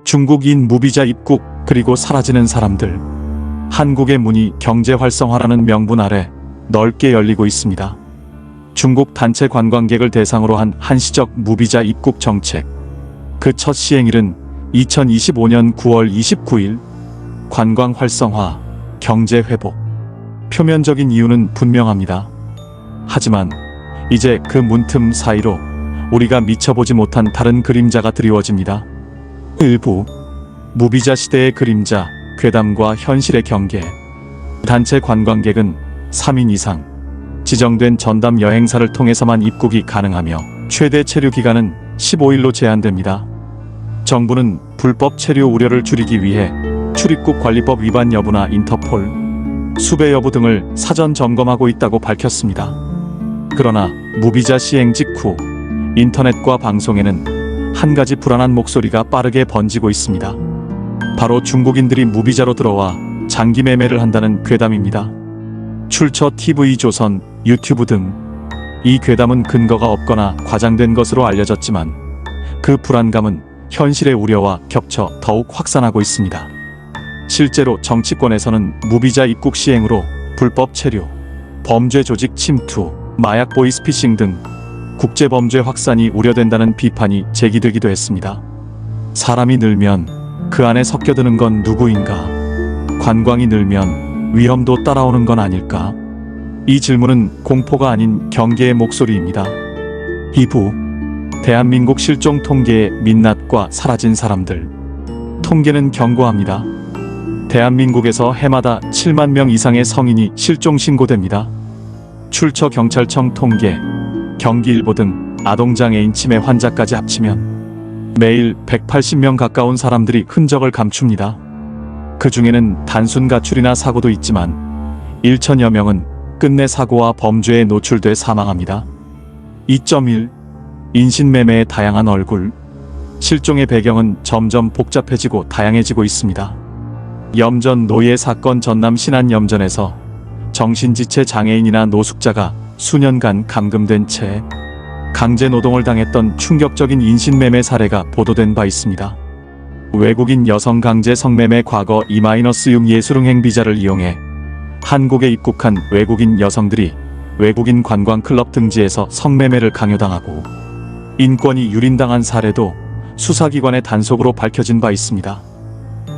중국인 무비자 입국 그리고 사라지는 사람들. 한국의 문이 경제 활성화라는 명분 아래 넓게 열리고 있습니다. 중국 단체 관광객을 대상으로 한 한시적 무비자 입국 정책. 그 첫 시행일은 2025년 9월 29일. 관광 활성화, 경제 회복. 표면적인 이유는 분명합니다. 하지만 이제 그 문틈 사이로 우리가 미쳐보지 못한 다른 그림자가 드리워집니다. 일부 무비자 시대의 그림자, 괴담과 현실의 경계. 단체 관광객은 3인 이상 지정된 전담 여행사를 통해서만 입국이 가능하며 최대 체류 기간은 15일로 제한됩니다. 정부는 불법 체류 우려를 줄이기 위해 출입국 관리법 위반 여부나 인터폴 수배 여부 등을 사전 점검하고 있다고 밝혔습니다. 그러나 무비자 시행 직후 인터넷과 방송에는 한 가지 불안한 목소리가 빠르게 번지고 있습니다. 바로 중국인들이 무비자로 들어와 장기 매매를 한다는 괴담입니다. 출처 TV조선, 유튜브 등 이 괴담은 근거가 없거나 과장된 것으로 알려졌지만 그 불안감은 현실의 우려와 겹쳐 더욱 확산하고 있습니다. 실제로 정치권에서는 무비자 입국 시행으로 불법 체류, 범죄 조직 침투, 마약 보이스피싱 등 국제범죄 확산이 우려된다는 비판이 제기되기도 했습니다. 사람이 늘면 그 안에 섞여드는 건 누구인가? 관광이 늘면 위험도 따라오는 건 아닐까? 이 질문은 공포가 아닌 경계의 목소리입니다. 2부 대한민국 실종 통계의 민낯과 사라진 사람들. 통계는 경고합니다. 대한민국에서 해마다 7만 명 이상의 성인이 실종 신고됩니다. 출처 경찰청 통계, 경기일보 등 아동장애인 치매 환자까지 합치면 매일 180명 가까운 사람들이 흔적을 감춥니다. 그 중에는 단순 가출이나 사고도 있지만 1천여 명은 끝내 사고와 범죄에 노출돼 사망합니다. 2.1. 인신매매의 다양한 얼굴. 실종의 배경은 점점 복잡해지고 다양해지고 있습니다. 염전 노예 사건. 전남 신안 염전에서 정신지체 장애인이나 노숙자가 수년간 감금된 채 강제 노동을 당했던 충격적인 인신매매 사례가 보도된 바 있습니다. 외국인 여성 강제 성매매. 과거 E-6 예술응행 비자를 이용해 한국에 입국한 외국인 여성들이 외국인 관광클럽 등지에서 성매매를 강요당하고 인권이 유린당한 사례도 수사기관의 단속으로 밝혀진 바 있습니다.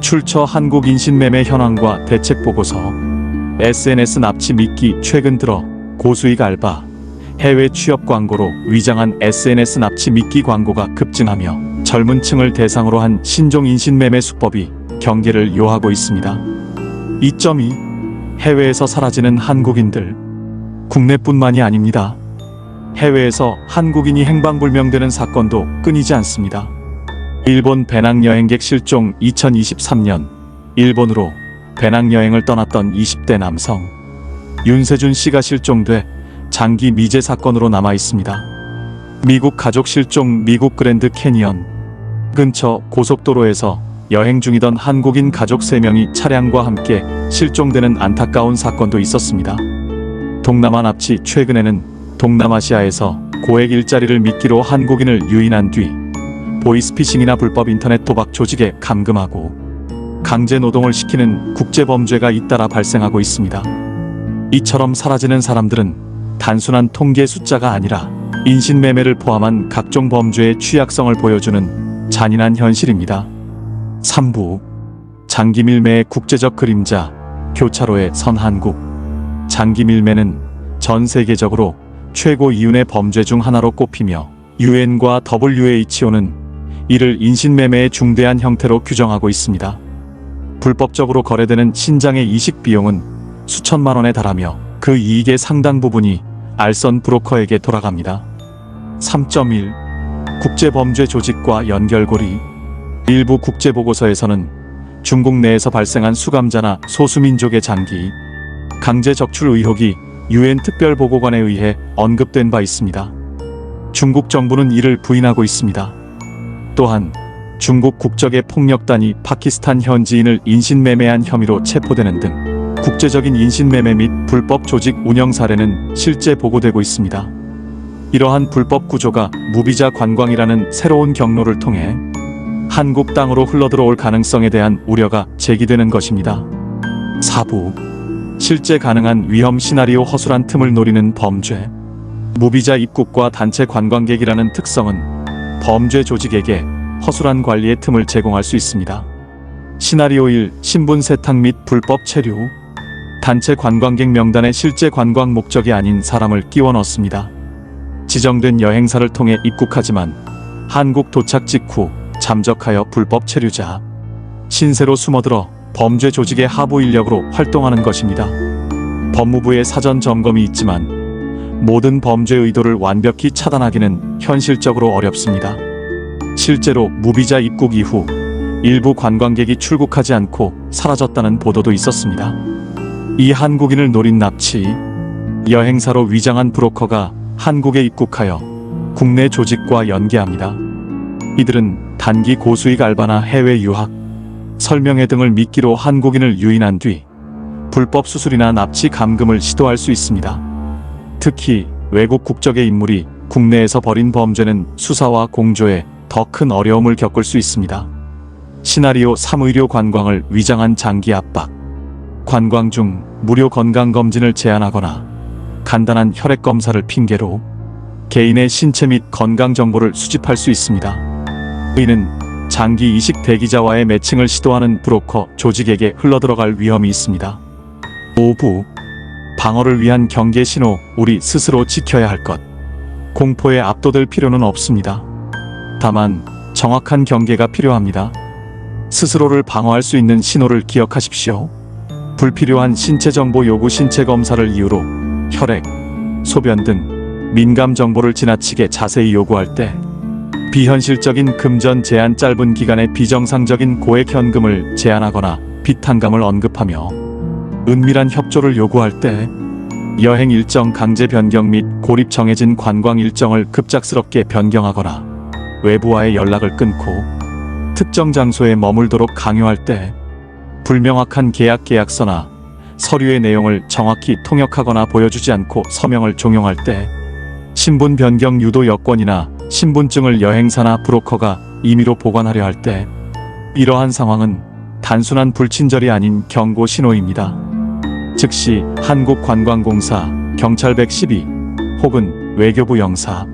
출처 한국 인신매매 현황과 대책보고서. SNS 납치 미끼. 최근 들어 고수익 알바, 해외 취업 광고로 위장한 SNS 납치 미끼 광고가 급증하며 젊은 층을 대상으로 한 신종 인신매매 수법이 경계를 요하고 있습니다. 2.2. 해외에서 사라지는 한국인들. 국내뿐만이 아닙니다. 해외에서 한국인이 행방불명되는 사건도 끊이지 않습니다. 일본 배낭여행객 실종. 2023년 일본으로 배낭여행을 떠났던 20대 남성 윤세준 씨가 실종돼 장기 미제 사건으로 남아 있습니다. 미국 가족 실종. 미국 그랜드 캐니언 근처 고속도로에서 여행 중이던 한국인 가족 3명이 차량과 함께 실종되는 안타까운 사건도 있었습니다. 동남아 납치. 최근에는 동남아시아에서 고액 일자리를 미끼로 한국인을 유인한 뒤 보이스피싱이나 불법 인터넷 도박 조직에 감금하고 강제 노동을 시키는 국제범죄가 잇따라 발생하고 있습니다. 이처럼 사라지는 사람들은 단순한 통계 숫자가 아니라 인신매매를 포함한 각종 범죄의 취약성을 보여주는 잔인한 현실입니다. 3부 장기밀매의 국제적 그림자. 교차로에 선 한국. 장기밀매는 전 세계적으로 최고 이윤의 범죄 중 하나로 꼽히며 UN과 WHO는 이를 인신매매의 중대한 형태로 규정하고 있습니다. 불법적으로 거래되는 신장의 이식 비용은 수천만 원에 달하며 그 이익의 상당 부분이 알선 브로커에게 돌아갑니다. 3.1. 국제범죄 조직과 연결고리. 일부 국제보고서에서는 중국 내에서 발생한 수감자나 소수민족의 장기 강제 적출 의혹이 UN 특별보고관에 의해 언급된 바 있습니다. 중국 정부는 이를 부인하고 있습니다. 또한 중국 국적의 폭력단이 파키스탄 현지인을 인신매매한 혐의로 체포되는 등 국제적인 인신매매 및 불법 조직 운영 사례는 실제 보고되고 있습니다. 이러한 불법 구조가 무비자 관광이라는 새로운 경로를 통해 한국 땅으로 흘러들어올 가능성에 대한 우려가 제기되는 것입니다. 4부. 실제 가능한 위험 시나리오 허술한 틈을 노리는 범죄. 무비자 입국과 단체 관광객이라는 특성은 범죄 조직에게 허술한 관리의 틈을 제공할 수 있습니다. 시나리오 1. 신분 세탁 및 불법 체류. 단체 관광객 명단에 실제 관광 목적이 아닌 사람을 끼워 넣습니다. 지정된 여행사를 통해 입국하지만 한국 도착 직후 잠적하여 불법 체류자, 신세로 숨어들어 범죄 조직의 하부 인력으로 활동하는 것입니다. 법무부의 사전 점검이 있지만 모든 범죄 의도를 완벽히 차단하기는 현실적으로 어렵습니다. 실제로 무비자 입국 이후 일부 관광객이 출국하지 않고 사라졌다는 보도도 있었습니다. 이 한국인을 노린 납치, 여행사로 위장한 브로커가 한국에 입국하여 국내 조직과 연계합니다. 이들은 단기 고수익 알바나 해외 유학, 설명회 등을 미끼로 한국인을 유인한 뒤 불법 수술이나 납치 감금을 시도할 수 있습니다. 특히 외국 국적의 인물이 국내에서 벌인 범죄는 수사와 공조에 더 큰 어려움을 겪을 수 있습니다. 시나리오 3. 의료 관광을 위장한 장기 압박. 관광 중 무료 건강검진을 제한하거나 간단한 혈액검사를 핑계로 개인의 신체 및 건강 정보를 수집할 수 있습니다. 이는 장기 이식 대기자와의 매칭을 시도하는 브로커 조직에게 흘러들어갈 위험이 있습니다. 5부. 방어를 위한 경계 신호. 우리 스스로 지켜야 할 것. 공포에 압도될 필요는 없습니다. 다만 정확한 경계가 필요합니다. 스스로를 방어할 수 있는 신호를 기억하십시오. 불필요한 신체 정보 요구. 신체 검사를 이유로 혈액, 소변 등 민감 정보를 지나치게 자세히 요구할 때, 비현실적인 금전 제한. 짧은 기간의 비정상적인 고액 현금을 제한하거나 비탄감을 언급하며 은밀한 협조를 요구할 때, 여행 일정 강제 변경 및 고립. 정해진 관광 일정을 급작스럽게 변경하거나 외부와의 연락을 끊고 특정 장소에 머물도록 강요할 때, 불명확한 계약서나 서류의 내용을 정확히 통역하거나 보여주지 않고 서명을 종용할 때, 신분 변경 유도 여권이나 신분증을 여행사나 브로커가 임의로 보관하려 할 때, 이러한 상황은 단순한 불친절이 아닌 경고 신호입니다. 즉시 한국관광공사, 경찰 112 혹은 외교부 영사,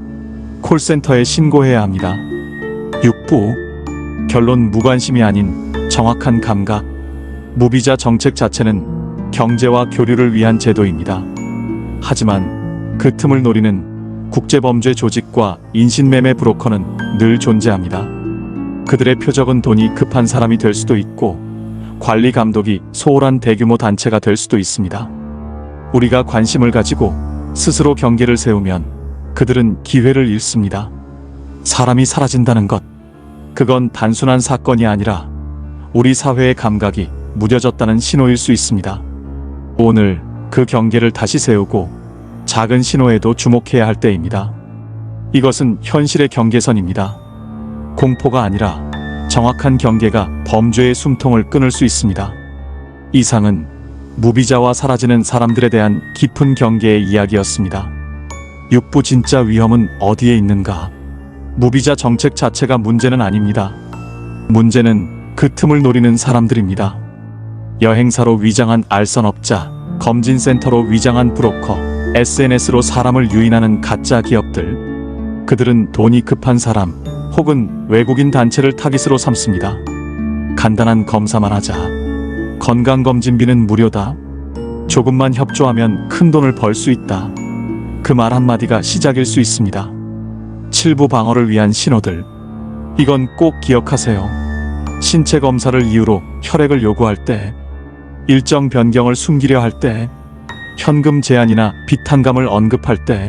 콜센터에 신고해야 합니다. 6부. 결론. 무관심이 아닌 정확한 감각. 무비자 정책 자체는 경제와 교류를 위한 제도입니다. 하지만 그 틈을 노리는 국제범죄 조직과 인신매매 브로커는 늘 존재합니다. 그들의 표적은 돈이 급한 사람이 될 수도 있고 관리 감독이 소홀한 대규모 단체가 될 수도 있습니다. 우리가 관심을 가지고 스스로 경계를 세우면 그들은 기회를 잃습니다. 사람이 사라진다는 것, 그건 단순한 사건이 아니라 우리 사회의 감각이 무뎌졌다는 신호일 수 있습니다. 오늘 그 경계를 다시 세우고 작은 신호에도 주목해야 할 때입니다. 이것은 현실의 경계선입니다. 공포가 아니라 정확한 경계가 범죄의 숨통을 끊을 수 있습니다. 이상은 무비자와 사라지는 사람들에 대한 깊은 경계의 이야기였습니다. 6부. 진짜 위험은 어디에 있는가? 무비자 정책 자체가 문제는 아닙니다. 문제는 그 틈을 노리는 사람들입니다. 여행사로 위장한 알선업자, 검진센터로 위장한 브로커, SNS로 사람을 유인하는 가짜 기업들. 그들은 돈이 급한 사람 혹은 외국인 단체를 타깃으로 삼습니다. 간단한 검사만 하자, 건강검진비는 무료다, 조금만 협조하면 큰 돈을 벌 수 있다. 그 말 한마디가 시작일 수 있습니다. 7부. 방어를 위한 신호들. 이건 꼭 기억하세요. 신체 검사를 이유로 혈액을 요구할 때, 일정 변경을 숨기려 할 때, 현금 제한이나 비탄감을 언급할 때,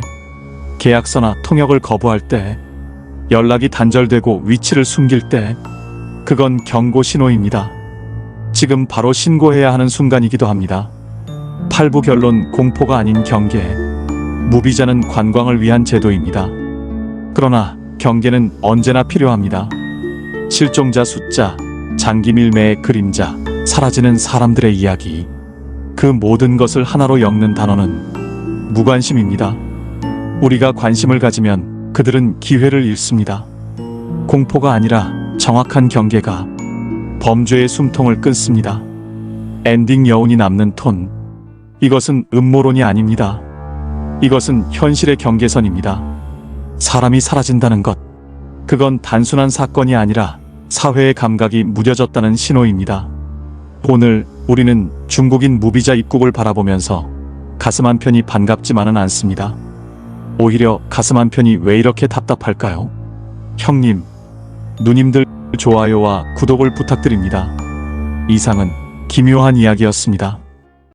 계약서나 통역을 거부할 때, 연락이 단절되고 위치를 숨길 때, 그건 경고 신호입니다. 지금 바로 신고해야 하는 순간이기도 합니다. 8부. 결론. 공포가 아닌 경계. 무비자는 관광을 위한 제도입니다. 그러나 경계는 언제나 필요합니다. 실종자 숫자, 장기 밀매의 그림자, 사라지는 사람들의 이야기, 그 모든 것을 하나로 엮는 단어는 무관심입니다. 우리가 관심을 가지면 그들은 기회를 잃습니다. 공포가 아니라 정확한 경계가 범죄의 숨통을 끊습니다. 엔딩 여운이 남는 톤. 이것은 음모론이 아닙니다. 이것은 현실의 경계선입니다. 사람이 사라진다는 것. 그건 단순한 사건이 아니라 사회의 감각이 무뎌졌다는 신호입니다. 오늘 우리는 중국인 무비자 입국을 바라보면서 가슴 한편이 반갑지만은 않습니다. 오히려 가슴 한편이 왜 이렇게 답답할까요? 형님, 누님들 좋아요와 구독을 부탁드립니다. 이상은 기묘한 이야기였습니다.